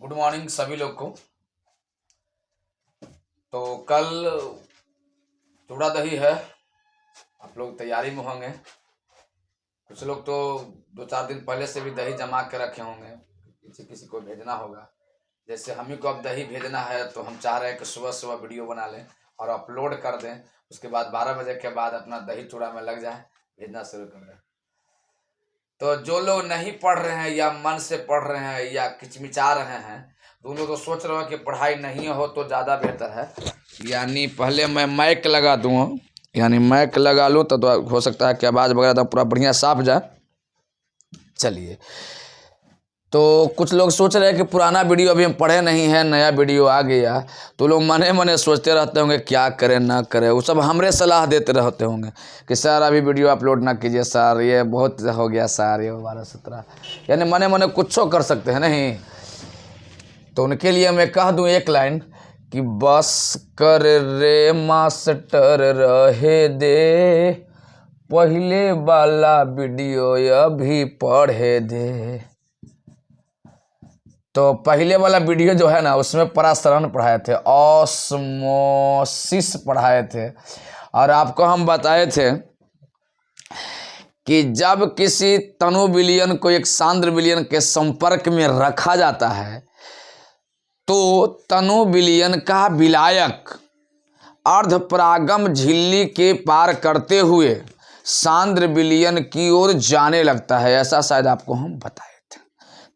Good morning सभी लोग को। तो कल चूड़ा दही है, आप लोग तैयारी में होंगे। कुछ लोग तो 2-4 दिन पहले से भी दही जमा के रखे होंगे, किसी किसी को भेजना होगा। जैसे हम ही को अब दही भेजना है तो हम चाह रहे हैं कि सुबह सुबह वीडियो बना लें और अपलोड कर दें। उसके बाद 12 बजे के बाद अपना दही चूड़ा में लग जाए, भेजना शुरू कर दें। तो जो लोग नहीं पढ़ रहे हैं या मन से पढ़ रहे हैं या किचमिचा रहे हैं, तो उन लोग तो सोच रहे हो कि पढ़ाई नहीं हो तो ज़्यादा बेहतर है। यानी पहले मैं माइक लगा दूँ, यानी माइक लगा लूँ तो हो सकता है कि आवाज़ वगैरह तो पूरा बढ़िया साफ जाए। चलिए, तो कुछ लोग सोच रहे हैं कि पुराना वीडियो अभी हम पढ़े नहीं है, नया वीडियो आ गया, तो लोग मने मने सोचते रहते होंगे क्या करें ना करें। वो सब हमरे सलाह देते रहते होंगे कि सर अभी वीडियो अपलोड ना कीजिए सर, ये बहुत हो गया सर, ये 12-17, यानी मने मने कुछ कर सकते हैं नहीं। तो उनके लिए मैं कह दूं एक लाइन कि बस कर रे मास्टर रहे दे, पहले वाला वीडियो अभी पढ़े दे। तो पहले वाला वीडियो जो है ना, उसमें परासरण पढ़ाए थे, ऑस्मोसिस पढ़ाए थे, और आपको हम बताए थे कि जब किसी तनु विलयन को एक सांद्र विलयन के संपर्क में रखा जाता है तो तनु विलयन का विलायक अर्धपरागम झिल्ली के पार करते हुए सांद्र विलयन की ओर जाने लगता है। ऐसा शायद आपको हम बताए थे।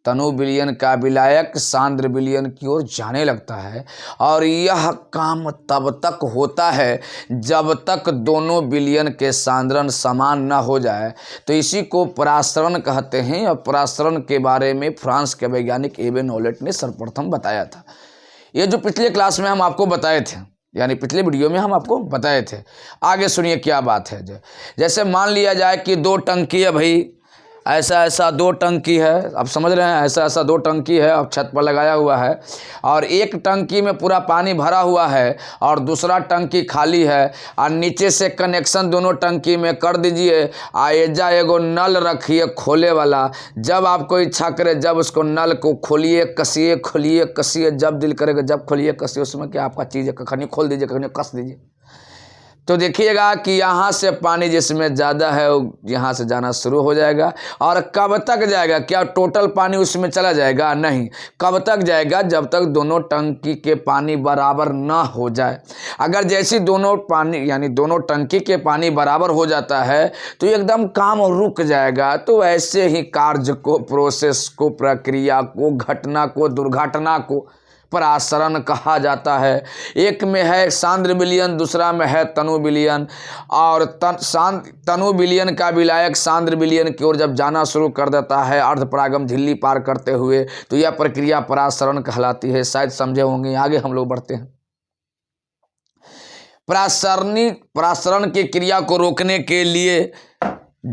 तनु विलयन का विलायक सांद्र विलयन की ओर जाने लगता है, और यह काम तब तक होता है जब तक दोनों विलयन के सांद्रण समान न हो जाए। तो इसी को परासरण कहते हैं, और परासरण के बारे में फ्रांस के वैज्ञानिक एबे नॉलेट ने सर्वप्रथम बताया था। ये जो पिछले क्लास में हम आपको बताए थे, यानी पिछले वीडियो में हम आपको बताए थे। आगे सुनिए क्या बात है। जैसे मान लिया जाए कि 2 टंकी है भाई, ऐसा ऐसा 2 टंकी है, आप समझ रहे हैं, ऐसा ऐसा 2 टंकी है, अब छत पर लगाया हुआ है, और एक टंकी में पूरा पानी भरा हुआ है और दूसरा टंकी खाली है, और नीचे से कनेक्शन दोनों टंकी में कर दीजिए। एजा एगो नल रखिए खोले वाला, जब आपको इच्छा करे जब उसको नल को खोलिए कसिए, खोलिए कसिए, जब दिल करेगा जब खोलिए कसिए, उसमें क्या आपका चीज़ है, कखनी खोल दीजिए कखनी कस दीजिए। तो देखिएगा कि यहाँ से पानी जिसमें ज़्यादा है वो यहाँ से जाना शुरू हो जाएगा। और कब तक जाएगा? क्या टोटल पानी उसमें चला जाएगा? नहीं। कब तक जाएगा? जब तक दोनों टंकी के पानी बराबर ना हो जाए। अगर जैसी दोनों पानी यानी दोनों टंकी के पानी बराबर हो जाता है तो एकदम काम रुक जाएगा। तो ऐसे ही कार्य को, प्रोसेस को, प्रक्रिया को, घटना को, दुर्घटना को परासरण कहा जाता है। एक में है सांद्र विलयन, दूसरा में है तनु विलयन, और तनु विलयन का विलायक सांद्र विलयन की ओर जब जाना शुरू कर देता है अर्धपरागम झिल्ली पार करते हुए, तो यह प्रक्रिया परासरण कहलाती है। शायद समझे होंगे। आगे हम लोग बढ़ते हैं। परासरण की क्रिया को रोकने के लिए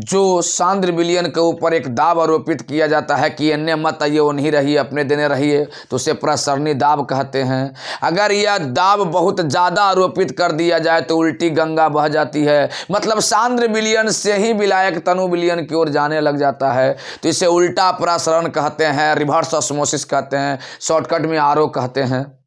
जो सांद्र विलयन के ऊपर एक दाब आरोपित किया जाता है कि अन्य मत आइए, वो नहीं रहिए, अपने देने रहिए, तो उसे परासरणी दाब कहते हैं। अगर यह दाब बहुत ज़्यादा आरोपित कर दिया जाए तो उल्टी गंगा बह जाती है, मतलब सांद्र विलयन से ही विलायक तनु विलयन की ओर जाने लग जाता है। तो इसे उल्टा परासरण कहते हैं, रिवर्स ऑस्मोसिस कहते हैं, शॉर्टकट में आरओ कहते हैं।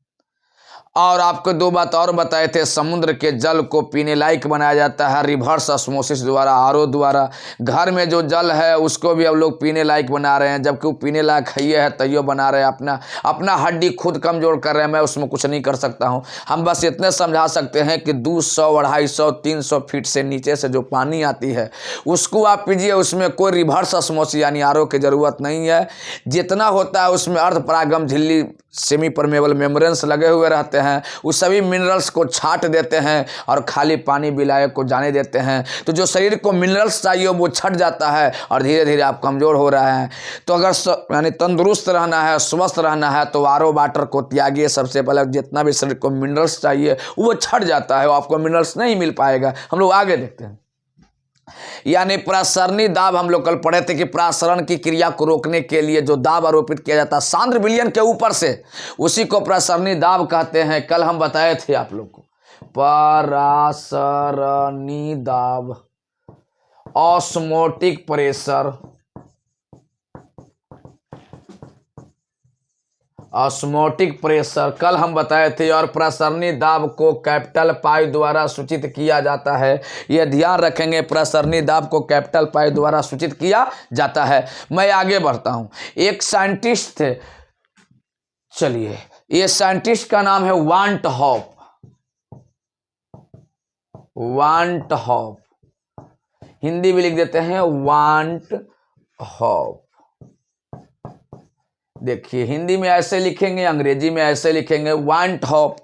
और आपको 2 बात और बताए थे, समुद्र के जल को पीने लायक बनाया जाता है रिवर्स ऑस्मोसिस द्वारा, आरओ द्वारा। घर में जो जल है उसको भी अब लोग पीने लायक बना रहे हैं, जबकि वो पीने लायक है तैयो बना रहे हैं। अपना हड्डी खुद कमजोर कर रहे हैं। मैं उसमें कुछ नहीं कर सकता हूँ। हम बस इतने समझा सकते हैं कि 200, 250, 300 फीट से नीचे से जो पानी आती है उसको आप पीजिए, उसमें कोई रिवर्स ऑस्मोसिस यानी आरओ की ज़रूरत नहीं है। जितना होता है उसमें अर्धपरागम झिल्ली, सेमी परमेबल मेम्ब्रेन्स लगे हुए रहते हैं, उस सभी मिनरल्स को छाट देते हैं और खाली पानी विलायक को जाने देते हैं। तो जो शरीर को मिनरल्स चाहिए वो छट जाता है और धीरे धीरे आप कमज़ोर हो रहे हैं। तो अगर यानी तंदुरुस्त रहना है, स्वस्थ रहना है, तो आरओ वाटर को त्यागिए। सबसे पहले जितना भी शरीर को मिनरल्स चाहिए वो छट जाता है, वो आपको मिनरल्स नहीं मिल पाएगा। हम लोग आगे देखते हैं। यानी परासरणी दाब हम लोग कल पढ़े थे कि परासरण की क्रिया को रोकने के लिए जो दाब आरोपित किया जाता है सांद्र विलयन के ऊपर से, उसी को परासरणी दाब कहते हैं। कल हम बताए थे आप लोग को परासरणी दाब, ऑस्मोटिक प्रेशर, ऑस्मोटिक प्रेशर कल हम बताए थे, और प्रसरणी दाब को कैपिटल पाई द्वारा सूचित किया जाता है। यह ध्यान रखेंगे, प्रसरणी दाब को कैपिटल पाई द्वारा सूचित किया जाता है। मैं आगे बढ़ता हूं। एक साइंटिस्ट थे, चलिए, ये साइंटिस्ट का नाम है Van't Hoff. Van't Hoff, Hindi में लिख देते हैं वांट हॉफ। देखिए, हिंदी में ऐसे लिखेंगे, अंग्रेजी में ऐसे लिखेंगे, वांट हॉफ।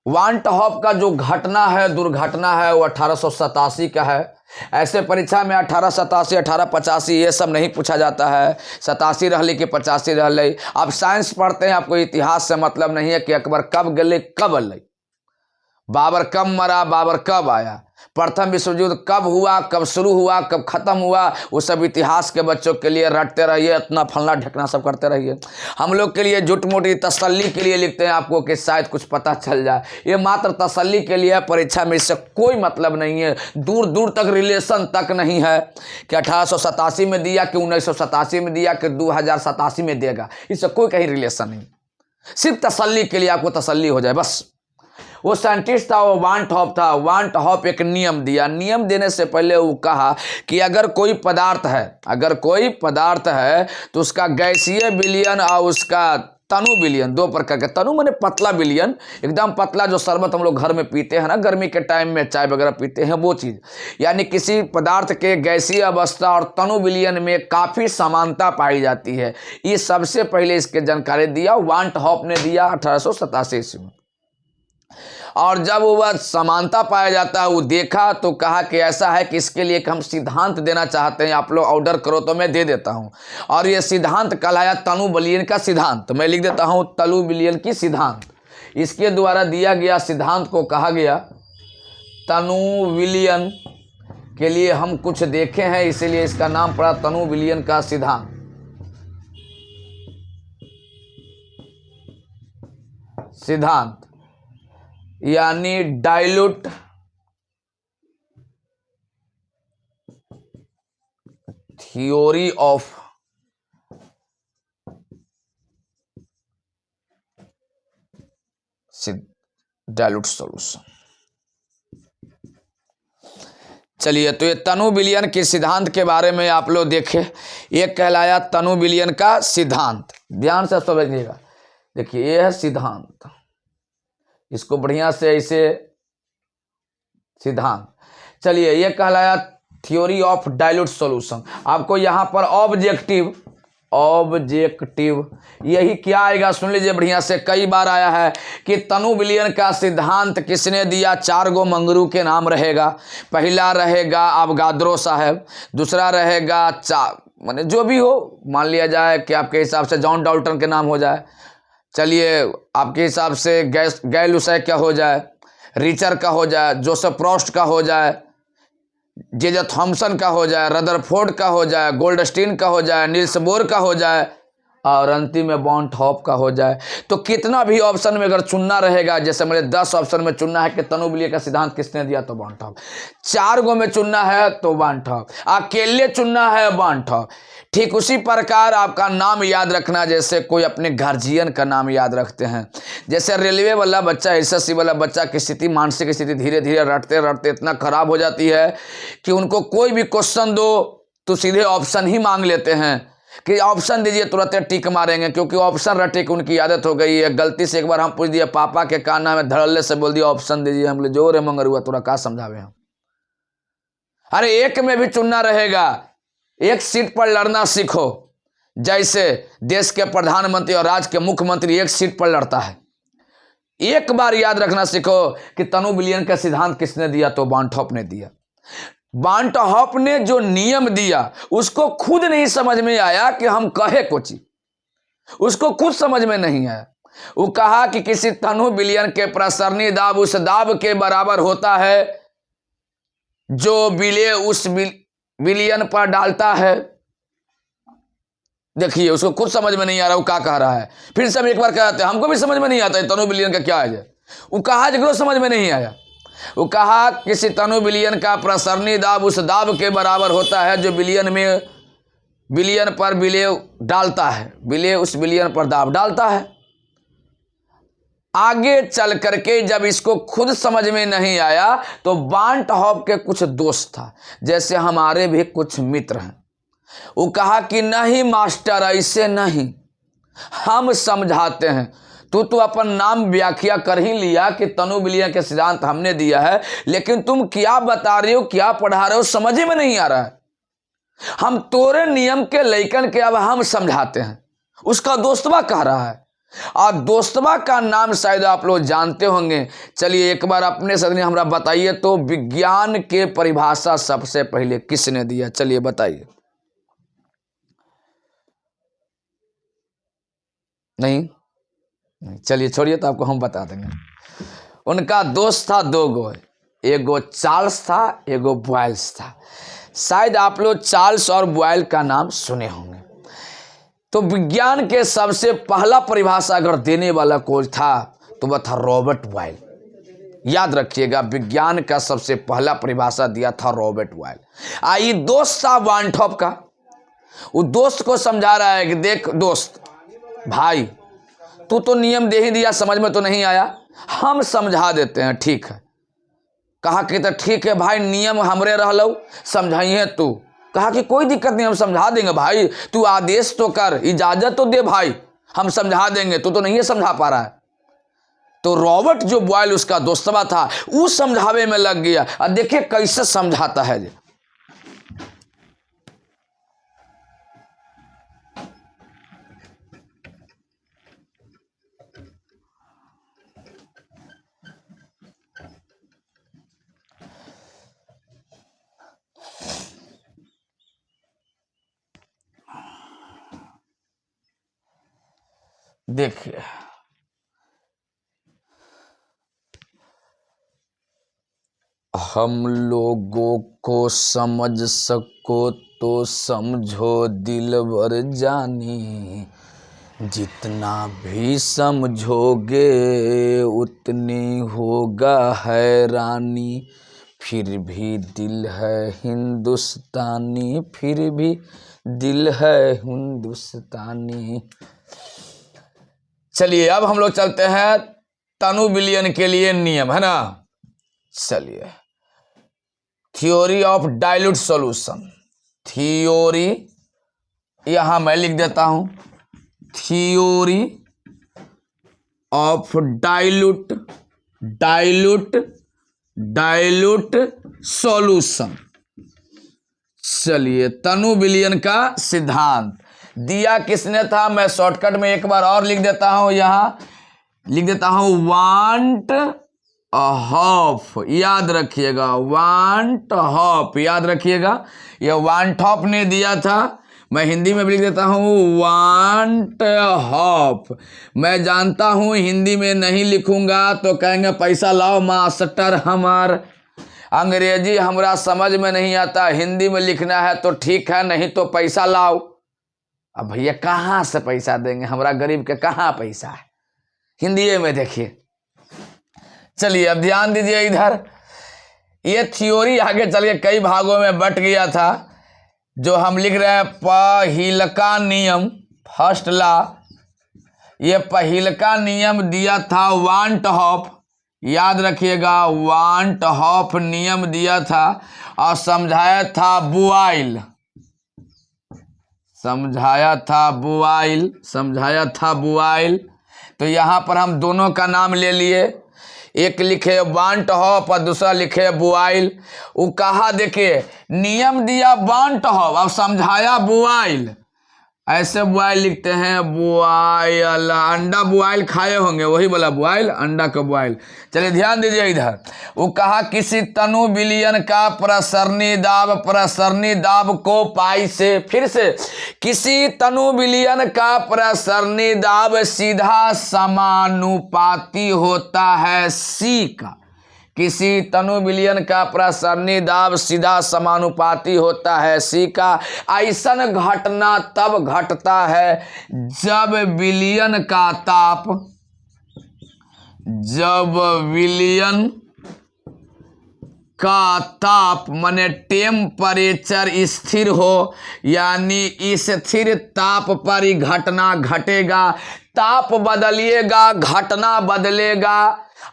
वांट हॉफ का जो घटना है, दुर्घटना है, वो 1887 का है। ऐसे परीक्षा में 1887, 1885 ये सब नहीं पूछा जाता है। 87 रह ली कि 85 रह ली। आप साइंस पढ़ते हैं, आपको इतिहास से मतलब नहीं है कि अकबर कब गले कब अल, बाबर कब मरा, बाबर कब आया, प्रथम विश्व युद्ध कब हुआ, कब शुरू हुआ, कब खत्म हुआ, वो सब इतिहास के बच्चों के लिए रटते रहिए, इतना फलना ढकना सब करते रहिए। हम लोग के लिए झूठ मोटी तसल्ली के लिए लिखते हैं आपको कि शायद कुछ पता चल जाए। ये मात्र तसल्ली के लिए, परीक्षा में इससे कोई मतलब नहीं है, दूर दूर तक रिलेशन तक नहीं है कि 1887 में दिया कि 1987 में दिया कि 2087 में देगा, इससे कोई कहीं रिलेशन नहीं। सिर्फ तसल्ली के लिए, आपको तसल्ली हो जाए बस। वो साइंटिस्ट था, वो वांट हॉफ था। वांट हॉफ एक नियम दिया। नियम देने से पहले वो कहा कि अगर कोई पदार्थ है, अगर कोई पदार्थ है तो उसका गैसीय विलयन और उसका तनु विलयन, दो प्रकार के। तनु माने पतला विलयन, एकदम पतला, जो शरबत हम लोग घर में पीते हैं ना, गर्मी के टाइम में चाय वगैरह पीते हैं, वो चीज़। यानी किसी पदार्थ के गैसीय अवस्था और तनु विलयन में काफ़ी समानता पाई जाती है। ये सबसे पहले इसके जानकारी दिया वांट हॉफ ने दिया 1887 ईस्वी में। और जब वह समानता पाया जाता है, वो देखा तो कहा कि ऐसा है कि इसके लिए हम सिद्धांत देना चाहते हैं, आप लोग ऑर्डर करो तो मैं दे देता हूं। और ये सिद्धांत कहलाया तनु विलयन का सिद्धांत। मैं लिख देता हूं तनु विलयन की सिद्धांत। इसके द्वारा दिया गया सिद्धांत को कहा गया तनु विलयन। के लिए हम कुछ देखे हैं, इसीलिए इसका नाम पड़ा तनु विलयन का सिद्धांत। सिद्धांत यानी dilute theory of dilute solution. चलिए, तो ये तनु विलयन के सिद्धांत के बारे में आप लोग देखें। ये कहलाया तनु विलयन का सिद्धांत। ध्यान से समझिएगा। देखिए, ये है सिद्धांत, इसको बढ़िया से ऐसे सिद्धांत। चलिए, ये कहलाया थ्योरी ऑफ डाइल्यूट सॉल्यूशन। आपको यहां पर ऑब्जेक्टिव, यही क्या आएगा सुन लीजिए बढ़िया से, कई बार आया है कि तनु विलयन का सिद्धांत किसने दिया। 4 गो मंगरू के नाम रहेगा। पहला रहेगा अवगाद्रो साहब, दूसरा रहेगा माने जो भी हो, मान लिया जाए कि आपके हिसाब से जॉन डाल्टन के नाम हो जाए। चलिए, आपके हिसाब से गै लुसाय का हो जाए, रिचर का हो जाए, जोसेफ प्रोस्ट का हो जाए, जे थॉमसन का हो जाए, रदरफोर्ड का हो जाए, गोल्डस्टीन का हो जाए, नील्स बोर का हो जाए, और अंतिम में वांट हॉफ का हो जाए। तो कितना भी ऑप्शन में अगर चुनना रहेगा, जैसे मेरे 10 ऑप्शन में चुनना है कि तनु विलयन का सिद्धांत किसने दिया, तो वांट हॉफ। 4 गो में चुनना है तो वांट हॉफ, अकेले चुनना है वांट हॉफ। ठीक उसी प्रकार आपका नाम याद रखना, जैसे कोई अपने गार्जियन का नाम याद रखते हैं। जैसे रेलवे वाला बच्चा, एसएससी वाला बच्चा की स्थिति, मानसिक स्थिति धीरे धीरे रटते रटते इतना खराब हो जाती है कि उनको कोई भी क्वेश्चन दो तो सीधे ऑप्शन ही मांग लेते हैं कि ऑप्शन दीजिए, तुरंत टिक मारेंगे, क्योंकि ऑप्शन रटे की उनकी आदत हो गई है। गलती से एक बार हम पूछ दिए पापा के कान में, धड़ल्ले से बोल दिया ऑप्शन दीजिए। हम लोग जोर मंगर हुआ, तुरा का समझावे हम। अरे एक में भी चुनना रहेगा, एक सीट पर लड़ना सीखो। जैसे देश के प्रधानमंत्री और राज्य के मुख्यमंत्री एक सीट पर लड़ता है। एक बार याद रखना सीखो कि तनु विलयन का सिद्धांत किसने दिया, तो वांट हॉफ ने दिया। वांट हॉफ ने जो नियम दिया उसको खुद नहीं समझ में आया कि हम कहे कुछ, उसको खुद समझ में नहीं आया। वो कहा कि किसी तनु विलयन के प्रसरणी दाब उस दाब के बराबर होता है जो विलय उस विलयन पर डालता है। देखिए, उसको खुद समझ में नहीं आ रहा वो क्या कह रहा है। फिर से हम एक बार कहते हैं, हमको भी समझ में नहीं आता है तनु विलयन का क्या है। वो कहा जगह समझ में नहीं आया। वो कहा किसी तनु विलयन का प्रसरणी दाब उस दाब के बराबर होता है जो विलयन में बिलियन पर विलेय डालता है, विलेय उस बिलियन पर दाब डालता है। आगे चल करके जब इसको खुद समझ में नहीं आया तो वांट हॉफ के कुछ दोस्त था, जैसे हमारे भी कुछ मित्र हैं, वो कहा कि नहीं मास्टर ऐसे नहीं, हम समझाते हैं। तू अपन नाम व्याख्या कर ही लिया कि तनु विलयन के सिद्धांत हमने दिया है, लेकिन तुम क्या बता रहे हो, क्या पढ़ा रहे हो, समझ में नहीं आ रहा है। हम तोरे नियम के लेकन के अब हम समझाते हैं। उसका दोस्तवा कह रहा है, और दोस्तवा का नाम शायद आप लोग जानते होंगे। चलिए एक बार अपने सदनी हमरा बताइए तो, विज्ञान के परिभाषा सबसे पहले किसने दिया, चलिए बताइए। नहीं, चलिए छोड़िए, तो आपको हम बता देंगे। उनका दोस्त था दो गो, एगो चार्ल्स था, एगो बॉयल्स था। शायद आप लोग चार्ल्स और बॉयल का नाम सुने होंगे। तो विज्ञान के सबसे पहला परिभाषा अगर देने वाला कोई था तो वह था रॉबर्ट बॉयल। याद रखिएगा, विज्ञान का सबसे पहला परिभाषा दिया था रॉबर्ट बॉयल। आई दोस्त था वांट हॉफ का, वो दोस्त को समझा रहा है कि देख दोस्त भाई, तू तो नियम दे ही दिया, समझ में तो नहीं आया, हम समझा देते हैं, ठीक है। कहा कि तो ठीक है भाई, नियम हमरे रहलो, समझाइए तू। कहा कि कोई दिक्कत नहीं, हम समझा देंगे भाई, तू आदेश तो कर, इजाजत तो दे भाई, हम समझा देंगे, तू तो नहीं समझा पा रहा है। तो रॉबर्ट जो बॉयल उसका दोस्तवा था, वो समझावे में लग गया। और देखिए कैसे समझाता है जी। देखिए हम लोगों को समझ सको तो समझो दिलबर जानी, जितना भी समझोगे उतनी होगा हैरानी, फिर भी दिल है हिंदुस्तानी, फिर भी दिल है हिंदुस्तानी। चलिए अब हम लोग चलते हैं तनु विलयन के लिए नियम, है ना। चलिए, theory of dilute solution, theory यहां मैं लिख देता हूं, थ्योरी ऑफ डाइल्यूट सॉल्यूशन। चलिए, तनु विलयन का सिद्धांत दिया किसने था, मैं शॉर्टकट में एक बार और लिख देता हूं, यहां लिख देता हूं वांट हॉफ। याद रखिएगा, वांट हॉफ, याद रखिएगा, यह वांट हॉफ ने दिया था। मैं हिंदी में भी लिख देता हूं वांट हॉफ। मैं जानता हूं हिंदी में नहीं लिखूंगा तो कहेंगे पैसा लाओ मास्टर हमार, अंग्रेजी हमरा समझ में नहीं आता, हिंदी में लिखना है तो ठीक है, नहीं तो पैसा लाओ। अब भैया कहाँ से पैसा देंगे, हमरा गरीब के कहाँ पैसा है, हिंदी में देखिए। चलिए अब ध्यान दीजिए इधर, ये थ्योरी आगे चल के कई भागों में बट गया था। जो हम लिख रहे हैं पहिलका नियम, फर्स्ट लॉ, ये पहिलका नियम दिया था वांट हॉफ। याद रखिएगा, वांट हॉफ नियम दिया था और समझाया था बॉयल, समझाया था बॉयल। तो यहां पर हम दोनों का नाम ले लिए, एक लिखे वांट हॉफ और दूसरा लिखे बॉयल। वो कहा देखिए, नियम दिया वांट हॉफ, अब समझाया बॉयल। ऐसे बॉयल लिखते हैं, बॉयल, अंडा बॉयल खाए होंगे, वही बोला बॉयल, अंडा का बॉयल। चलिए ध्यान दीजिए इधर, वो कहा किसी तनु विलयन का प्रसरणी दाब को पाई से, फिर से किसी तनु विलयन का प्रसरणी दाब सीधा समानुपाती होता है सी का। किसी तनु विलयन का प्रसरणी दाब सीधा समानुपाती होता है सी का। ऐसन घटना तब घटता है जब विलयन का ताप, जब विलयन का ताप माने टेम्परेचर स्थिर हो, यानी स्थिर ताप पर ही घटना घटेगा। ताप बदलिएगा घटना बदलेगा,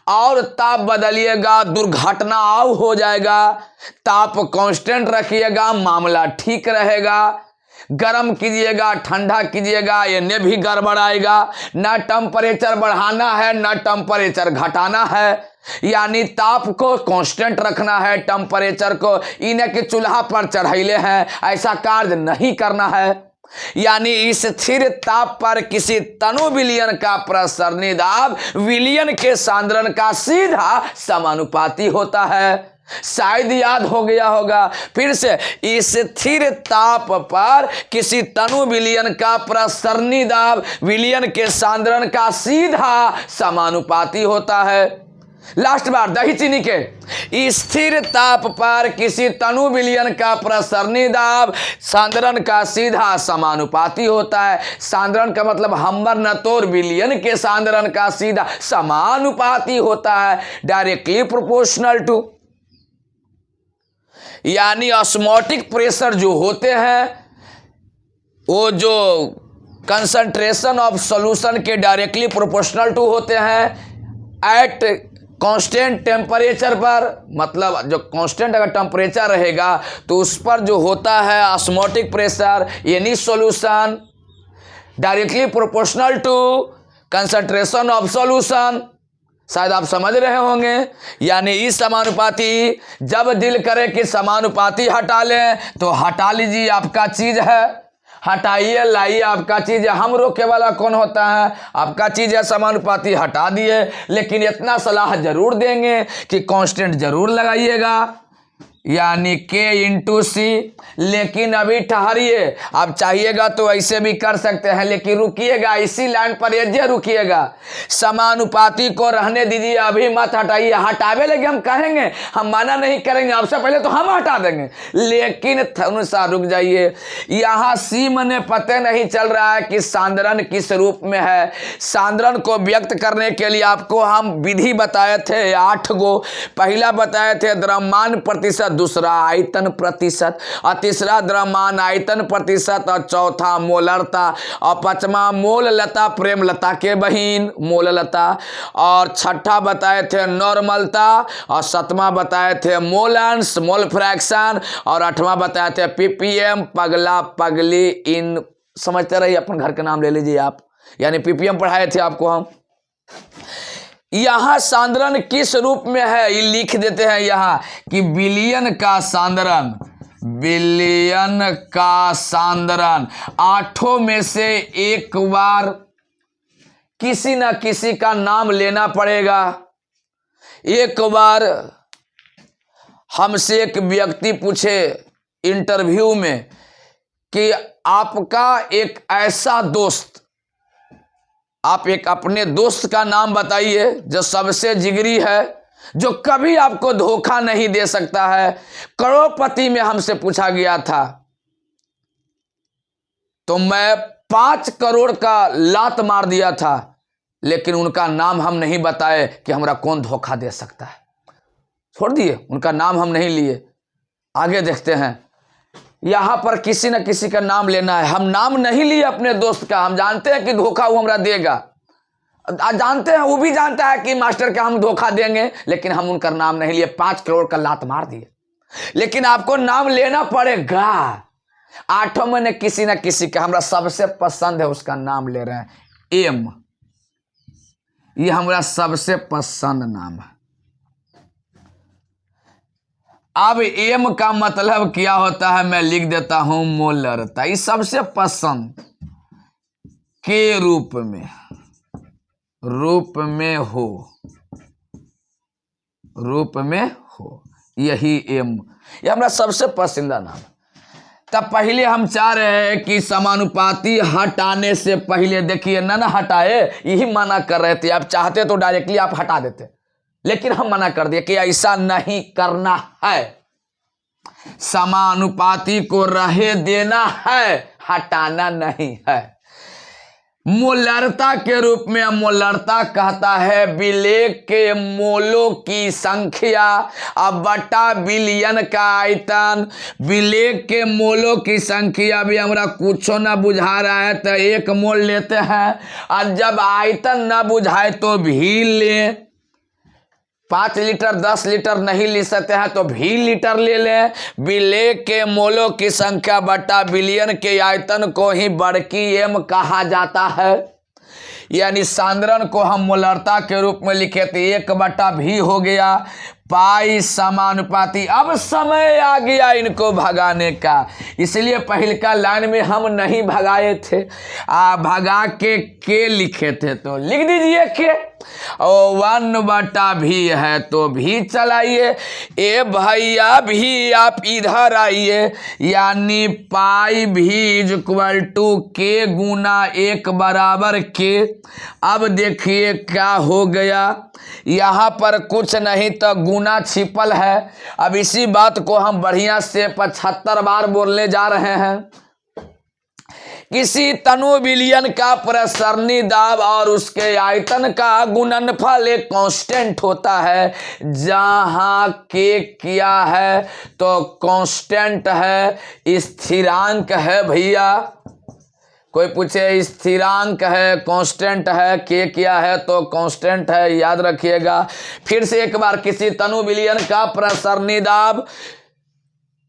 और ताप बदलिएगा दुर्घटना और हो जाएगा। ताप कांस्टेंट रखिएगा मामला ठीक रहेगा। गर्म कीजिएगा ठंडा कीजिएगा इन्हें भी गड़बड़ आएगा। ना टेम्परेचर बढ़ाना है ना टेम्परेचर घटाना है, यानी ताप को कांस्टेंट रखना है, टेम्परेचर को इन्हें के चूल्हा पर चढ़ाइले हैं, ऐसा कार्य नहीं करना है। यानी इस स्थिर ताप पर किसी तनु विलयन का प्रसरणी दाब विलयन के सांद्रण का सीधा समानुपाती होता है। शायद याद हो गया होगा। फिर से, इस स्थिर ताप पर किसी तनु विलयन का प्रसरणी दाब विलयन के सांद्रण का सीधा समानुपाती होता है। लास्ट बार दही चीनी के, स्थिर ताप पर किसी तनु विलयन का प्रसरणी दाब सांद्रण का सीधा समानुपाती होता है। सांद्रण का मतलब हमर नतोर विलयन के सांद्रण का सीधा समानुपाती होता है, डायरेक्टली प्रोपोर्शनल टू। यानी ऑस्मोटिक प्रेशर जो होते हैं वो जो कंसंट्रेशन ऑफ सॉल्यूशन के डायरेक्टली प्रोपोर्शनल टू होते हैं एट कांस्टेंट टेम्परेचर पर। मतलब जो कांस्टेंट अगर टेम्परेचर रहेगा तो उस पर जो होता है osmotic pressure any solution directly proportional to concentration of solution. शायद आप समझ रहे होंगे। यानी इस समानुपाती, जब दिल करे कि समानुपाती हटा लें तो हटा लीजिए, आपका चीज है, हटाइए लाइए, आपका चीज है। हम रोके वाला कौन होता है? आपका चीज है, समानुपाती हटा दिए। लेकिन इतना सलाह जरूर देंगे कि कांस्टेंट जरूर लगाइएगा, यानी K/C। लेकिन अभी ठहरिए, आप चाहिएगा तो ऐसे भी कर सकते हैं, लेकिन रुकिएगा इसी लाइन पर, ये रुकिएगा। समानुपाती को रहने दीजिए, अभी मत हटाइए। हटावे लगे हम कहेंगे, हम माना नहीं करेंगे, आपसे पहले तो हम हटा देंगे, लेकिन थोड़ा सा रुक जाइए। यहाँ C मने पता नहीं चल रहा है कि सांद्रण किस रूप में है। सांद्रण को व्यक्त करने के लिए आपको हम विधि बताए थे 8 गो। पहला बताए थे द्रव्यमान प्रतिशत, दूसरा आयतन प्रतिशत, और तीसरा द्रव्यमान आयतन प्रतिशत, और चौथा मोलरता, और पांचवा मोललता प्रेमलता के बहिन मोललता, और छठा बताए थे नॉर्मलता, और सातवां बताए थे मोलंस मोल फ्रैक्शन, और आठवां बताए थे पीपीएम पगला पगली। इन समझते रहिए, अपन घर का नाम ले लीजिए आप, यानी पीपीएम पढ़ाए थे आपको हम। यहां सांद्रण किस रूप में है ये लिख देते हैं यहां कि विलयन का सांद्रण, विलयन का सांद्रण 8 में से एक बार किसी न किसी का नाम लेना पड़ेगा। एक बार हमसे एक व्यक्ति पूछे इंटरव्यू में कि आपका एक ऐसा दोस्त, आप एक अपने दोस्त का नाम बताइए जो सबसे जिगरी है, जो कभी आपको धोखा नहीं दे सकता है। करोड़पति में हमसे पूछा गया था तो मैं 5 करोड़ का लात मार दिया था, लेकिन उनका नाम हम नहीं बताए कि हमरा कौन धोखा दे सकता है। छोड़ दिए, उनका नाम हम नहीं लिए। आगे देखते हैं, यहां पर किसी न किसी का नाम लेना है। हम नाम नहीं लिए अपने दोस्त का, हम जानते हैं कि धोखा वो हमरा देगा, जानते हैं, वो भी जानता है कि मास्टर का हम धोखा देंगे, लेकिन हम उनका नाम नहीं लिए। 5 करोड़ का लात मार दिए, लेकिन आपको नाम लेना पड़ेगा। 8 में ने किसी न किसी का, हमरा सबसे पसंद है उसका नाम ले रहे हैं, एम। ये हमरा सबसे पसंद नाम है। अब एम का मतलब क्या होता है मैं लिख देता हूं, मोलरता। ये सबसे पसंद के रूप में हो, रूप में हो, यही एम, ये हमारा सबसे पसंदीदा नाम। तब पहले हम चाह रहे हैं कि समानुपाती हटाने से पहले, देखिए ना हटाए, यही मना कर रहे थे। आप चाहते तो डायरेक्टली आप हटा देते, लेकिन हम मना कर दिए कि ऐसा नहीं करना है। समानुपाती को रहे देना है, हटाना नहीं है। मोलरता के रूप में। मोलरता कहता है विलेय के मोलों की संख्या अब बटा बिलियन का आयतन। विलेय के मोलों की संख्या भी हमरा कुछ ना बुझा रहा है तो 1 मोल लेते हैं, और जब आयतन ना बुझाए तो भी ले। 5 लीटर 10 लीटर नहीं ले सकते हैं तो भी लीटर ले लें। विलेय के मोलों की संख्या बटा बिलियन के आयतन को ही बड़की एम कहा जाता है। यानी सांद्रण को हम मोलरता के रूप में लिखे तो 1/v हो गया, पाई समानुपाती। अब समय आ गया इनको भगाने का, इसलिए पहिलका लाइन में हम नहीं भगाए थे, भगा के लिखे थे। तो लिख दीजिए के, और 1/v है तो भी चलाइए। ए भैया भी आप इधर आइए, यानी पाई भी इक्वल टू के गुना 1 बराबर के। अब देखिए क्या हो गया, यहाँ पर कुछ नहीं तो गुना छिपल है। अब इसी बात को हम बढ़िया से 75 बार बोलने जा रहे हैं। किसी तनु विलयन का प्रसरणी दाब और उसके आयतन का गुणनफल एक कांस्टेंट होता है, जहां के क्या है तो कांस्टेंट है, स्थिरांक है भैया। कोई पूछे स्थिरांक है, कांस्टेंट है, के क्या है तो कांस्टेंट है, याद रखिएगा। फिर से एक बार, किसी तनु विलयन का प्रसरणी दाब,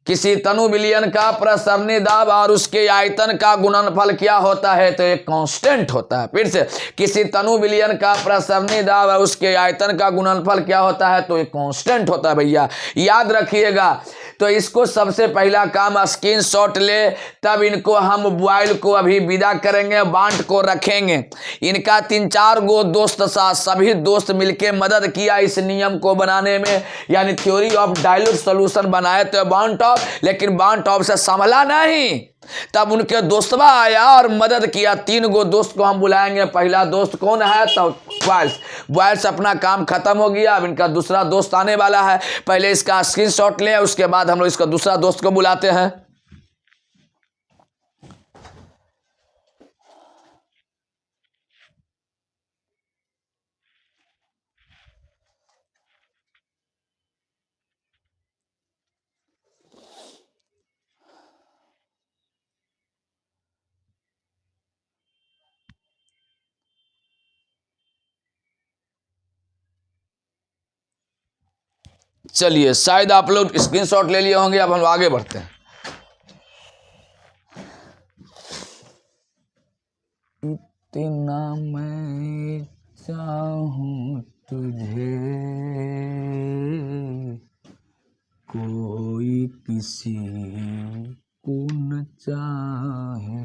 किसी तनु विलयन का प्रसरणी दाब और उसके आयतन का गुणनफल क्या होता है तो एक कांस्टेंट होता है। फिर से, किसी तनु विलयन का प्रसरणी दाब और उसके आयतन का गुणनफल क्या होता है तो एक कांस्टेंट होता है भैया, याद रखिएगा। तो इसको सबसे पहला काम स्क्रीनशॉट ले, तब इनको हम बॉयल को अभी विदा करेंगे, बांट को रखेंगे। इनका 3-4 गो दोस्त साथ सभी दोस्त मिलके मदद किया इस नियम को बनाने में, यानी थ्योरी ऑफ डाइल्यूट सॉल्यूशन बनाए तो बाउंड ऑफ, लेकिन बाउंड ऑफ से संभला नहीं। तब उनके दोस्तवा आया और मदद किया। 3 गो दोस्त को हम बुलाएंगे। पहला दोस्त कौन है तो बॉयल्स। बॉयल्स अपना काम खत्म हो गया, अब इनका दूसरा दोस्त आने वाला है। पहले इसका स्क्रीनशॉट लें, उसके बाद हम लोग इसका दूसरा दोस्त को बुलाते हैं। चलिए, शायद आप लोग स्क्रीनशॉट ले लिए होंगे। अब हम आगे बढ़ते हैं। इतना मैं चाहूं तुझे, कोई किसी को न चाहे।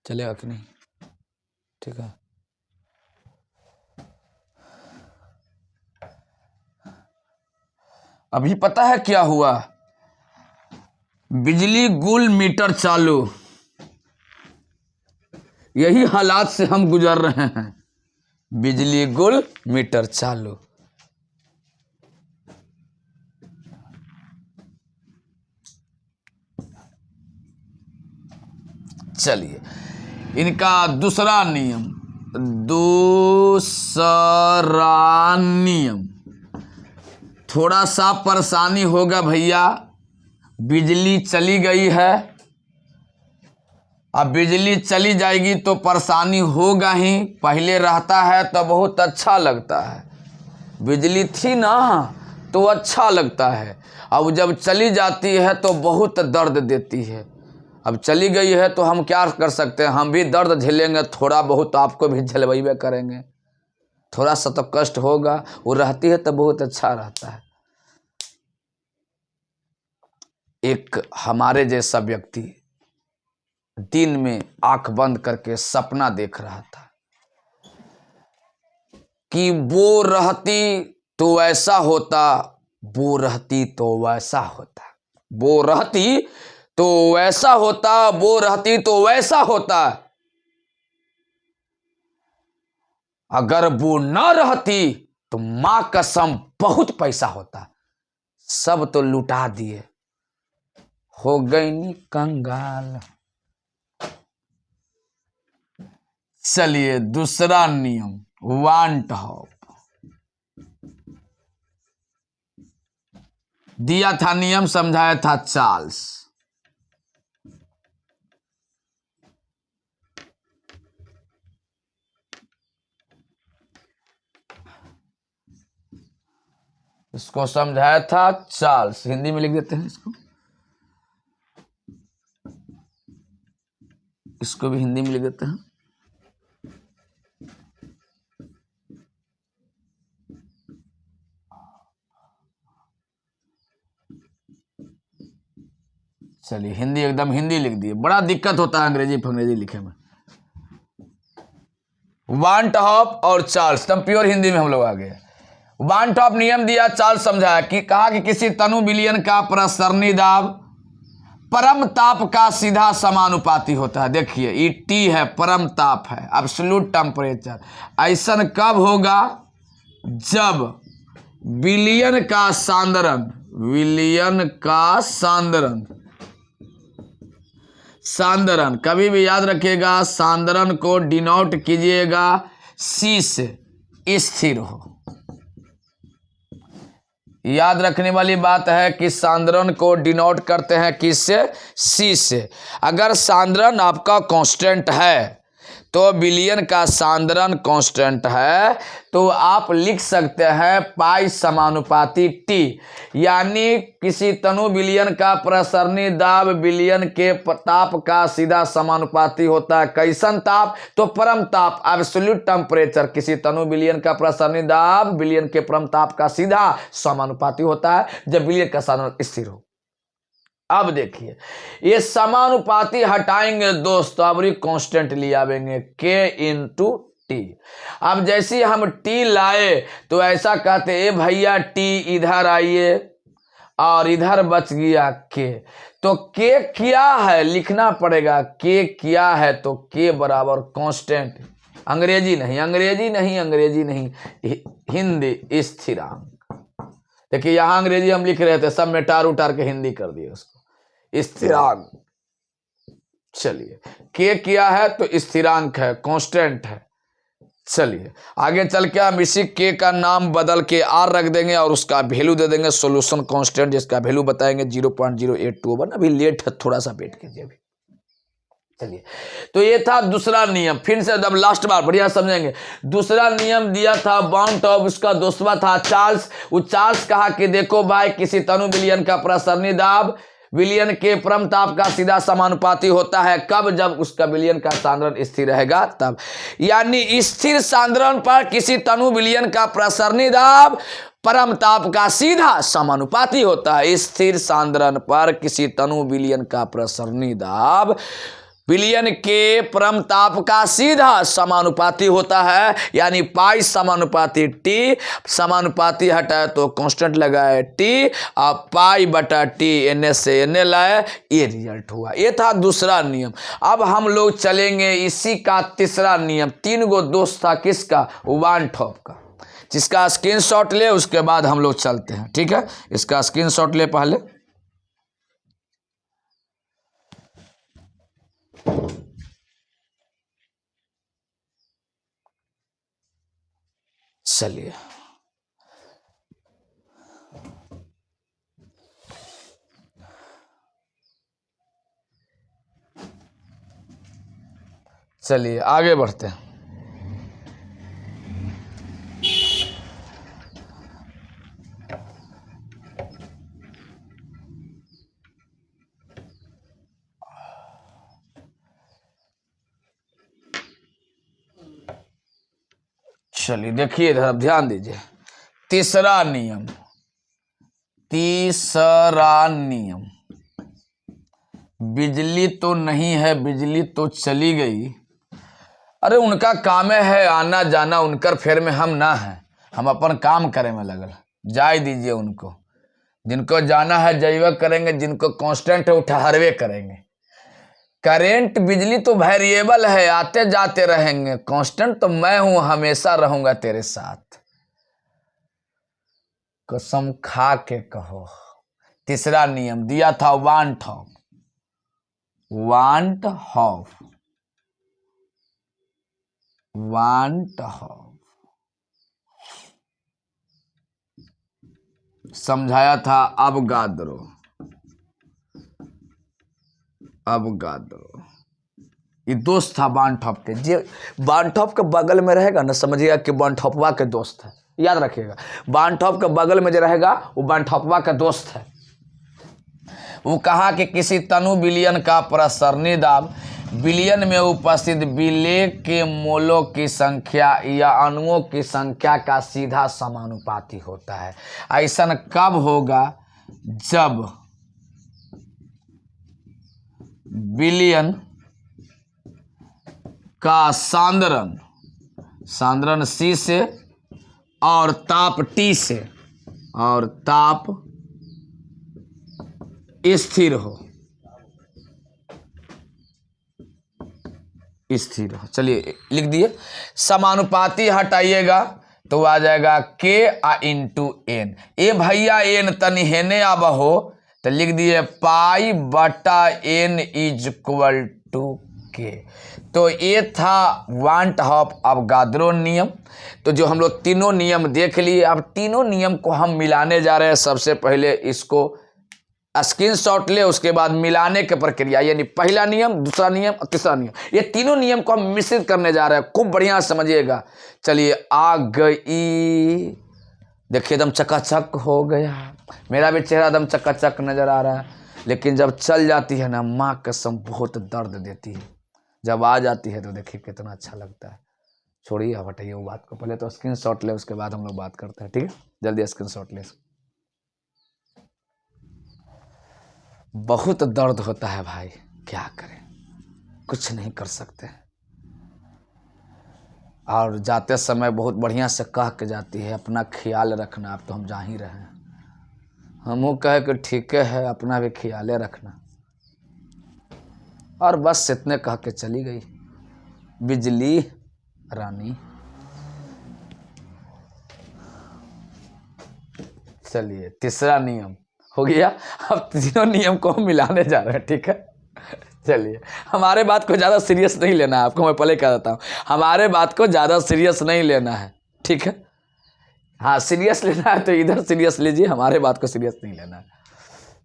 चलेगा कि नहीं? ठीक है। अभी पता है क्या हुआ? बिजली गुल मीटर चालू, यही हालात से हम गुजर रहे हैं। बिजली गुल मीटर चालू। चलिए, इनका दूसरा नियम, थोड़ा सा परेशानी होगा भैया। बिजली चली गई है, अब बिजली चली जाएगी तो परेशानी होगा ही। पहले रहता है तो बहुत अच्छा लगता है, बिजली थी ना तो अच्छा लगता है। अब जब चली जाती है तो बहुत दर्द देती है। अब चली गई है तो हम क्या कर सकते हैं, हम भी दर्द झेलेंगे, थोड़ा बहुत आपको भी झेलवाइबे करेंगे। थोड़ा सा तो कष्ट होगा, वो रहती है तो बहुत अच्छा रहता है। एक हमारे जैसा व्यक्ति दिन में आंख बंद करके सपना देख रहा था कि वो रहती तो ऐसा होता, वो रहती तो वैसा होता, वो रहती तो वैसा होता, वो रहती तो वैसा होता। अगर वो न रहती तो मां कसम बहुत पैसा होता। सब तो लुटा दिए, हो गई नी कंगाल। चलिए दूसरा नियम, वन टॉप दिया था, नियम समझाया था चार्ल्स। इसको समझाया था चार्ल्स, हिंदी में लिख देते हैं इसको भी हिंदी में लिख देते हैं। चलिए हिंदी एकदम हिंदी लिख दिए, बड़ा दिक्कत होता है अंग्रेजी फंग्रेजी लिखे में। वन टॉप और चार्ल्स, एकदम प्योर हिंदी में हम लोग आ गए। वन टॉप नियम दिया, चार्ल्स समझाया कि कहा कि किसी तनु विलयन का प्रसरणी दाब परम ताप का सीधा समानुपाती होता है। देखिए ये टी है, परम ताप है, एब्सोल्यूट टेम्परेचर। ऐसा कब होगा? जब विलयन का सांद्रण, विलयन का सांद्रण, सांद्रण कभी भी याद रखिएगा, सांद्रण को डिनोट कीजिएगा सी से, स्थिर हो। याद रखने वाली बात है कि सांद्रण को डिनोट करते हैं किससे? सी से। अगर सांद्रण आपका कांस्टेंट है तो विलयन का सांद्रण कांस्टेंट है तो आप लिख सकते हैं पाई समानुपाती टी। यानी किसी तनु विलयन का प्रसरणी दाब विलयन के ताप का सीधा समानुपाती होता है। कैसन ताप? तो परम ताप, एब्सोल्यूट टेम्परेचर। किसी तनु विलयन का प्रसरणी दाब विलयन के परम ताप का सीधा समानुपाती होता है जब विलयन का सांद्रण स्थिर हो। अब देखिए ये समानुपाती हटाएंगे दोस्तों, अब कांस्टेंट ले आवेंगे K इंटू टी। अब जैसे हम टी लाए तो ऐसा कहते ए भैया टी इधर आइए और इधर बच गया K। तो K क्या है लिखना पड़ेगा, K क्या है तो K बराबर कांस्टेंट, अंग्रेजी नहीं, अंग्रेजी नहीं, अंग्रेजी नहीं, हिंदी स्थिरांक। देखिए यहां अंग्रेजी हम लिख रहे थे, सब में टार उतार के हिंदी कर दिए उसको, स्थिरांक। चलिए के क्या है तो स्थिरांक है, कांस्टेंट है। चलिए आगे चल के हम इसी के का नाम बदल के आर रख देंगे और उसका वैल्यू दे देंगे सॉल्यूशन कांस्टेंट, जिसका वैल्यू बताएंगे 0.082। अभी लेट है, थोड़ा सा वेट कीजिए अभी। चलिए तो ये था दूसरा नियम, फिर से एकदम लास्ट बार बढ़िया समझेंगे। दूसरा नियम दिया था बाउंड टॉप, उसका दूसरा था चार्ल्स। वो चार्ल्स कहा कि देखो भाई किसी तनु विलयन का प्रसरणी दाब विलयन के परम ताप का सीधा समानुपाती होता है। कब? जब उसका विलयन का सांद्रण स्थिर रहेगा तब। यानी स्थिर सांद्रण पर किसी तनु विलयन का प्रसरणी दाब परम ताप का सीधा समानुपाती होता है। स्थिर सांद्रण पर किसी तनु विलयन का प्रसरणी दाब विलयन के परम ताप का सीधा समानुपाती होता है। यानी पाई समानुपाती टी, समानुपाती हटाए तो कांस्टेंट लगाए टी, अब पाई बटा टी एन से एन लाए, ये रिजल्ट हुआ। ये था दूसरा नियम। अब हम लोग चलेंगे इसी का तीसरा नियम। 3 गो दोस्त था किसका? वन टॉप का। जिसका स्क्रीनशॉट ले उसके बाद हम लोग चलते हैं, ठीक है? इसका स्क्रीनशॉट ले पहले। चलिए चलिए आगे बढ़ते हैं। चलिए देखिए इधर ध्यान दीजिए। तीसरा नियम, तीसरा नियम, बिजली तो नहीं है, बिजली तो चली गई। अरे उनका काम है आना जाना, उनकर फेर में हम ना है, हम अपन काम करे में लगल, जाय दीजिए उनको। जिनको जाना है जैव करेंगे, जिनको कांस्टेंट है वो ठहरवे करेंगे। करेंट बिजली तो वेरिएबल है, आते जाते रहेंगे। कांस्टेंट तो मैं हूं, हमेशा रहूंगा तेरे साथ। कसम खा के कहो। तीसरा नियम दिया था want of, want of, want of, समझाया था अवगाद्रो, अवगाद्रो। ये दोस्त था बानठॉप के। जे बानठॉप के बगल में रहेगा ना, समझिएगा कि बानठॉपवा के दोस्त है, याद रखिएगा। बानठॉप के बगल में जो रहेगा वो बानठॉपवा का दोस्त है। वो कहा कि किसी तनु विलयन का प्रसरणी दाब विलयन में उपस्थित विलेय के मोलों की संख्या या अणुओं की संख्या का सीधा समानुपाती होता है। ऐसा कब होगा? जब विलयन का सांद्रण, सांद्रण C से और ताप T से, और ताप स्थिर हो, स्थिर हो। चलिए लिख दिए। समानुपाती हटाइएगा तो आ जाएगा K इंटू N। ए भैया N तनी हेने अब हो तो लिख दिए पाई बटा N is equal to K। तो ये था वांट ऑफ अवगाद्रो नियम। तो जो हम लोग तीनों नियम देख लिए, अब तीनों नियम को हम मिलाने जा रहे हैं। सबसे पहले इसको स्क्रीनशॉट ले, उसके बाद मिलाने की प्रक्रिया, यानी पहला नियम, दूसरा नियम और तीसरा नियम, ये तीनों नियम को हम मिश्रित करने जा रहे हैं। खूब बढ़िया समझिएगा। चलिए आ गई, देखिए एकदम चकाचक हो गया। मेरा भी चेहरा एकदम चकाचक नजर आ रहा है, लेकिन जब चल जाती है ना, माँ कसम बहुत दर्द देती है। जब आ जाती है तो देखिए कितना अच्छा लगता है। छोड़िए, अब हटाइए वो बात को, पहले तो स्क्रीनशॉट ले, उसके बाद हम लोग बात करते हैं। ठीक है, जल्दी स्क्रीनशॉट ले। बहुत दर्द होता है भाई, क्या करें, कुछ नहीं कर सकते। और जाते समय बहुत बढ़िया से कह के जाती है, अपना ख्याल रखना। अब तो हम जा ही रहे हैं, हमू कहे कि ठीक है, अपना भी ख्याल रखना। और बस इतने कह के चली गई बिजली रानी। चलिए तीसरा नियम हो गया। अब तीनों नियम को हम मिलाने जा रहे हैं। ठीक है, चलिए। हमारे बात को ज़्यादा सीरियस नहीं लेना है, आपको मैं पहले कह देता हूँ, हमारे बात को ज़्यादा सीरियस नहीं लेना है। ठीक है, हाँ सीरियस लेना है तो इधर सीरियस लीजिए, हमारे बात को सीरियस नहीं लेना है।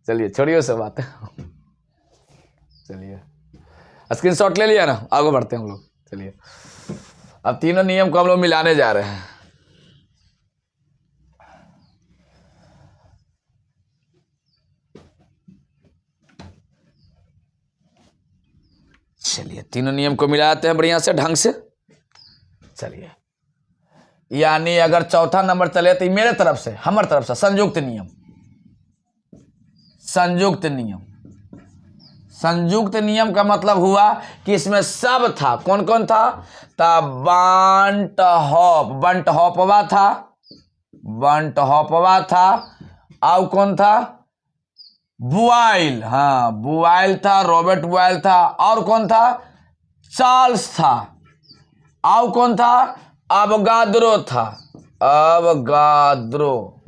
चलिए छोड़िए सब बातें, चलिए स्क्रीनशॉट ले लिया ना, आगे बढ़ते हैं हम लोग। चलिए अब तीनों नियम को हम लोग मिलाने जा रहे हैं। चलिए तीनों नियम को मिलाते हैं बढ़िया से, ढंग से। चलिए, यानी अगर चौथा नंबर चले तो मेरे तरफ से, हमारे तरफ से संयुक्त नियम, संयुक्त नियम। संयुक्त नियम का मतलब हुआ कि इसमें सब था। कौन कौन था? बंट हॉप, बंट हॉपवा था, बंट हॉपवा था। और कौन था? बुआइल, हाँ बुआइल था, रॉबर्ट बुआइल था। और कौन था? चार्ल्स था। और कौन था? अवगाद्रो था, अवगाद्रो,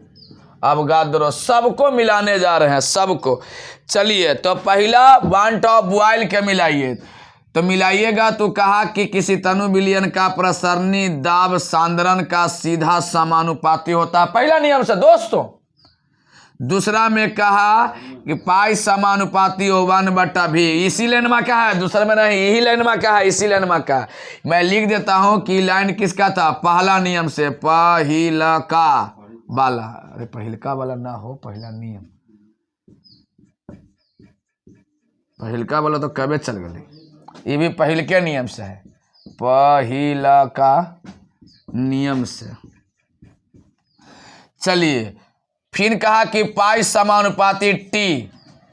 अवगाद्रो। सबको मिलाने जा रहे हैं, सबको। चलिए तो पहला वांट ऑफ बुआइल के मिलाइए। तो मिलाइएगा तो कहा कि किसी तनु विलयन का प्रसरणी दाब सांद्रण का सीधा समानुपाती होता है, पहला नियम से दोस्तों। दूसरा में कहा कि पाई समानुपाती हो 1/v। इसी लाइन में क्या है, दूसरा में नहीं, यही लाइन में क्या है, इसी लाइन में क्या है। मैं लिख देता हूं कि लाइन किसका था, पहला नियम से, पहिलका वाला। अरे पहिलका वाला ना हो, पहला नियम, पहिलका वाला तो कबे चल गए, ये भी पहिलके नियम से है, पहिलका नियम से। चलिए फिर कहा कि पाई समानुपाती T,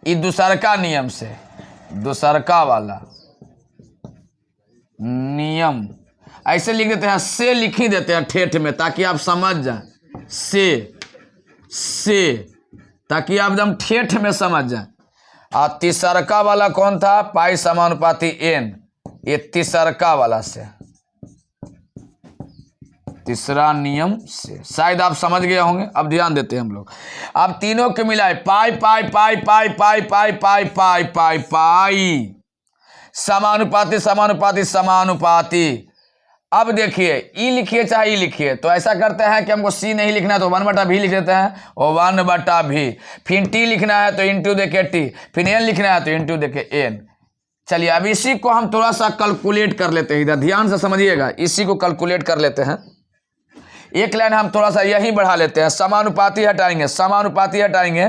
ये दूसरका नियम से, दूसरका वाला नियम। ऐसे लिख देते हैं, से लिख ही देते हैं ठेठ में ताकि आप समझ जाए। से ताकि आप एकदम ठेठ में समझ जाए। और तीसरका वाला कौन था? पाई समानुपाती एन, ये तीसरका वाला से, तीसरा नियम से शायद आप समझ गए होंगे। अब ध्यान देते हैं हम लोग। अब तीनों के मिलाए पाई पाई पाई पाई पाई पाई पाई पाई पाई पाई, समानुपाती समानुपाती समानुपाती। अब देखिए ई लिखिए चाहे ई लिखिए, तो ऐसा करते हैं कि हमको सी नहीं लिखना है तो 1/v लिख देते हैं, और 1/v। फिर टी लिखना है तो इंटू देके टी, फिर एन लिखना है तो इंटू देके एन। चलिए अब इसी को हम थोड़ा सा कैलकुलेट कर लेते हैं, इधर ध्यान से समझिएगा, इसी को कैलकुलेट कर लेते हैं। एक लाइन हम थोड़ा सा यही बढ़ा लेते हैं, समानुपाती हटाएंगे, समानुपाती हटाएंगे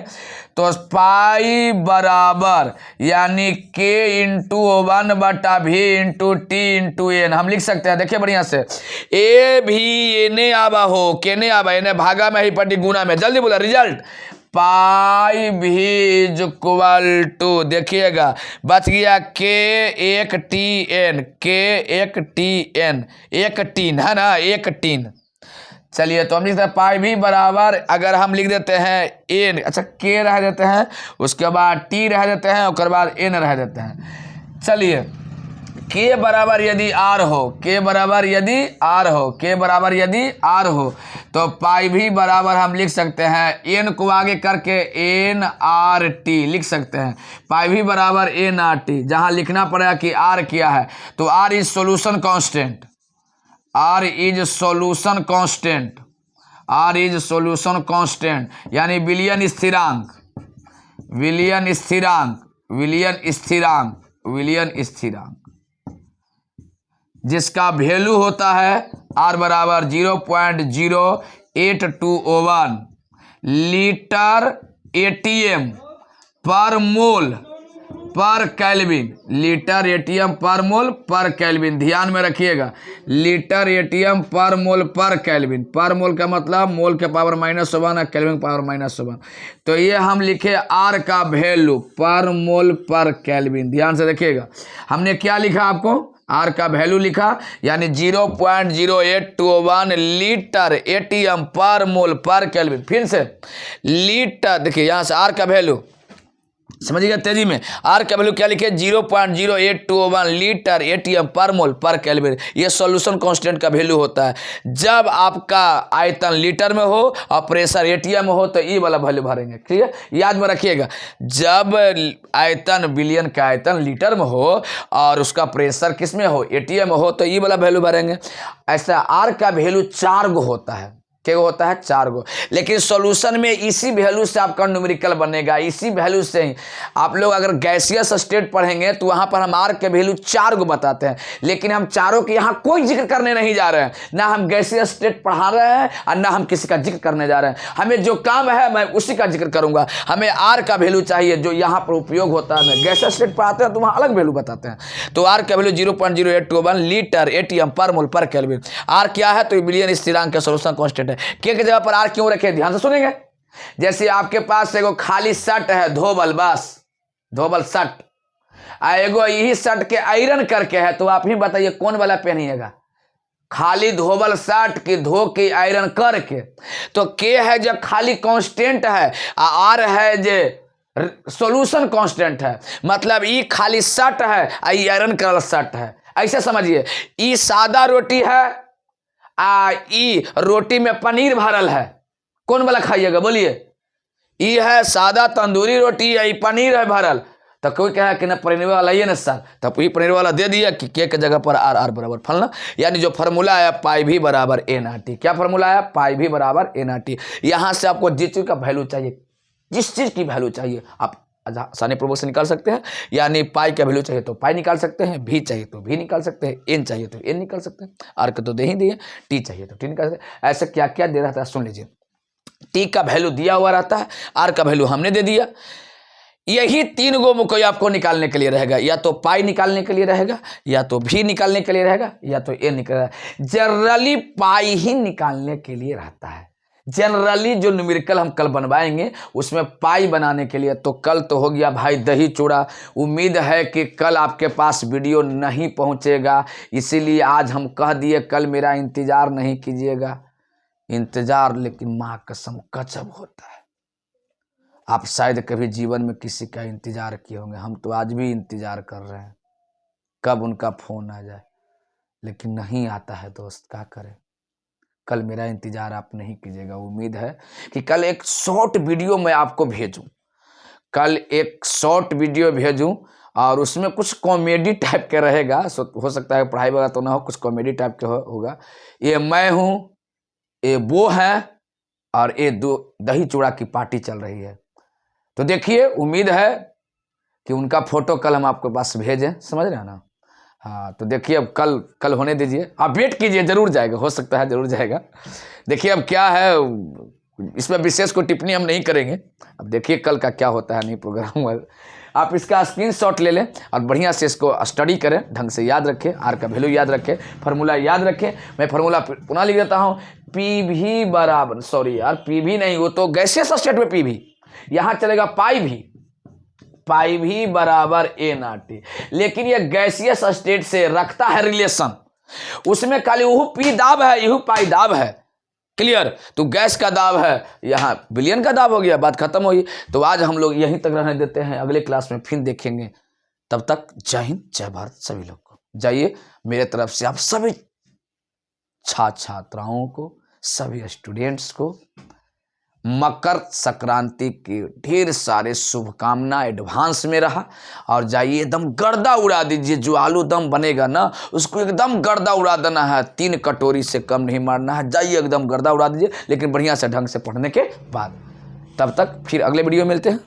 तो पाई बराबर यानी K into 1/v into T into N हम लिख सकते हैं। देखिए बढ़िया से, ए भी एने आबा हो, केने आबा, एने भागा में ही पट्टी गुना में, जल्दी बोला रिजल्ट, पाई भी इज इक्वल टू, देखिएगा बच गया के एक टी एन, के एक टी एन, एक टीन है ना, एक टीन। चलिए तो हम लिखते हैं पाई भी बराबर, अगर हम लिख देते हैं एन, अच्छा के रह देते हैं, उसके बाद टी रह देते हैं, उसके बाद एन रह देते हैं। चलिए के बराबर यदि आर हो, के बराबर यदि आर हो, के बराबर यदि आर हो, तो पाई भी बराबर हम लिख सकते हैं एन को आगे करके एन आर टी लिख सकते हैं। पाई भी बराबर एन आर टी, जहाँ लिखना पड़ेगा कि आर क्या है, तो R is solution constant, R is solution constant, R is solution constant यानी विलियन स्थिरांक, विलियन स्थिरांक, विलियन स्थिरांक, विलियन स्थिरांक, जिसका वैल्यू होता है आर बराबर 0.0821 लीटर एटीएम पर मोल पर केल्विन, लीटर एटीएम पर मोल पर केल्विन, ध्यान में रखिएगा, लीटर एटीएम पर मोल पर केल्विन, पर मोल का मतलब मोल के पावर -1 और केल्विन पावर -1। तो ये हम लिखे आर का वैल्यू पर मोल पर केल्विन, ध्यान से देखिएगा। हमने क्या लिखा, आपको आर का वैल्यू लिखा, यानी 0.0821 लीटर एटीएम पर मोल पर केल्विन। फिर से लीटर, देखिए यहाँ से आर का वैल्यू समझिएगा तेजी में, आर का वैल्यू क्या लिखे 0.0821 लीटर एटीएम पर मोल पर केल्विन। ये सॉल्यूशन कांस्टेंट का वैल्यू होता है। जब आपका आयतन लीटर में हो और प्रेशर एटीएम में हो तो ई वाला वैल्यू भरेंगे, ठीक है, याद में रखिएगा। जब आयतन विलियन का आयतन लीटर में हो और उसका प्रेशर किस में हो, एटीएम में हो, तो ई वाला वैल्यू भरेंगे। ऐसा आर का वैल्यू 4 गो होता है, क्या होता है 4 गो, लेकिन सॉल्यूशन में इसी वैल्यू से आपका न्यूमेरिकल बनेगा, इसी वैल्यू से ही आप लोग अगर गैसियस स्टेट पढ़ेंगे तो वहां पर हम आर के वैल्यू 4 गो बताते हैं, लेकिन हम चारों के यहाँ कोई जिक्र करने नहीं जा रहे हैं, ना हम गैसियस स्टेट पढ़ा रहे हैं और ना हम किसी का जिक्र करने जा रहे हैं। हमें जो काम है मैं उसी का जिक्र करूंगा। हमें आर का वैल्यू चाहिए जो यहाँ पर उपयोग होता है। गैसियस स्टेट पढ़ाते हैं तो वहाँ अलग वैल्यू बताते हैं। तो आर का वैल्यू 0.0821 लीटर एटीएम पर मोल पर केल्विन। आर क्या है, तो विलियन स्थिरांक का सॉल्यूशन कांस्टेंट है। के जगह पर आर क्यों रखे, ध्यान से सुनेंगे। जैसे आपके पास एगो खाली शर्ट है धोबल, बस धोबल शर्ट, एगो यही शर्ट के आयरन करके है, तो आप ही बताइए कौन वाला पहनिएगा, खाली धोबल शर्ट की धो के आयरन करके। तो के है जो खाली कांस्टेंट है, आर है जो सॉल्यूशन कांस्टेंट है, मतलब ई खाली शर्ट है, आई आयरन करल शर्ट है। ऐसे समझिए, ई सादा रोटी है, ई रोटी में पनीर भरल है, कौन वाला खाइएगा बोलिए। ई है सादा तंदूरी रोटी है, ई पनीर है भरल, तो कोई कहे कि ना पनीर वाला ये ना सर, तब ये पनीर वाला दे दिया कि के जगह पर आर आर बराबर फलना। यानी जो फार्मूला आया पाई भी बराबर एन आर टी, क्या फार्मूला आया, पाई भी बराबर एन आर टी। यहाँ से आपको जिस चीज का वैल्यू चाहिए, जिस चीज की वैल्यू चाहिए आप आसानी पूर्वक से निकाल सकते हैं। यानी पाई का वैल्यू चाहिए तो पाई निकाल सकते हैं, भी चाहिए तो भी निकाल सकते हैं, एन चाहिए तो एन निकाल सकते हैं, आर का तो दे ही दिए, टी चाहिए तो टी निकाल सकते हैं। ऐसे क्या क्या दे रहता है सुन लीजिए। टी का वैल्यू दिया हुआ रहता है, आर का वैल्यू हमने दे दिया। यही 3 गो में कोई आपको निकालने के लिए रहेगा, या तो पाई निकालने के लिए रहेगा, या तो भी निकालने के लिए रहेगा, या तो एन निकाल। जनरली पाई ही निकालने के लिए रहता है। जनरली जो न्यूमेरिकल हम कल बनवाएंगे उसमें पाई बनाने के लिए। तो कल तो हो गया भाई दही चूड़ा। उम्मीद है कि कल आपके पास वीडियो नहीं पहुंचेगा, इसीलिए आज हम कह दिए कल मेरा इंतज़ार नहीं कीजिएगा। इंतज़ार लेकिन माँ कसम गजब होता है। आप शायद कभी जीवन में किसी का इंतज़ार किए होंगे, हम तो आज भी इंतज़ार कर रहे हैं कब उनका फ़ोन आ जाए, लेकिन नहीं आता है दोस्त, क्या करें। कल मेरा इंतज़ार आप नहीं कीजिएगा। उम्मीद है कि कल एक शॉर्ट वीडियो मैं आपको भेजूं, कल एक शॉर्ट वीडियो भेजूं और उसमें कुछ कॉमेडी टाइप के रहेगा। हो सकता है पढ़ाई वगैरह तो ना हो, कुछ कॉमेडी टाइप के होगा। ये मैं हूँ, ये वो है, और ये दो दही चूड़ा की पार्टी चल रही है। तो देखिए, उम्मीद है कि उनका फोटो कल हम आपके पास भेजें, समझ रहे हैं ना। हाँ, तो देखिए अब कल होने दीजिए, आप वेट कीजिए, जरूर जाएगा, हो सकता है जरूर जाएगा। देखिए अब क्या है, इसमें विशेष कोई टिप्पणी हम नहीं करेंगे। अब देखिए कल का क्या होता है, नहीं प्रोग्राम। आप इसका स्क्रीनशॉट ले लें और बढ़िया से इसको स्टडी करें, ढंग से याद रखें, आर का वैल्यू याद रखें, फार्मूला याद रखें। मैं फार्मूला पुनः लिख देता हूँ, पी भी बराबर, सॉरी यार, पी भी नहीं, वो तो गैसियस स्टेट में पी भी, यहाँ चलेगा पाई भी बराबर ए ना टी। लेकिन ये गैसियस स्टेट से रखता है रिलेशन, उसमें खाली वह पी दाब है, यह पाई दाब है। क्लियर। तो गैस का दाब है, यहाँ विलियन का दाब हो गया, बात खत्म हुई। तो आज हम लोग यहीं तक रहने देते हैं, अगले क्लास में फिर देखेंगे। तब तक जय हिंद, जय भारत सभी लोग को। जाइए, मेरे तरफ से आप सभी छात्राओं को, सभी स्टूडेंट्स को मकर संक्रांति की ढेर सारे शुभकामना एडवांस में रहा। और जाइए एकदम गर्दा उड़ा दीजिए, जो आलू दम बनेगा ना उसको एकदम गर्दा उड़ा देना है, 3 कटोरी से कम नहीं मारना है। जाइए एकदम गर्दा उड़ा दीजिए, लेकिन बढ़िया से ढंग से पढ़ने के बाद। तब तक फिर अगले वीडियो में मिलते हैं।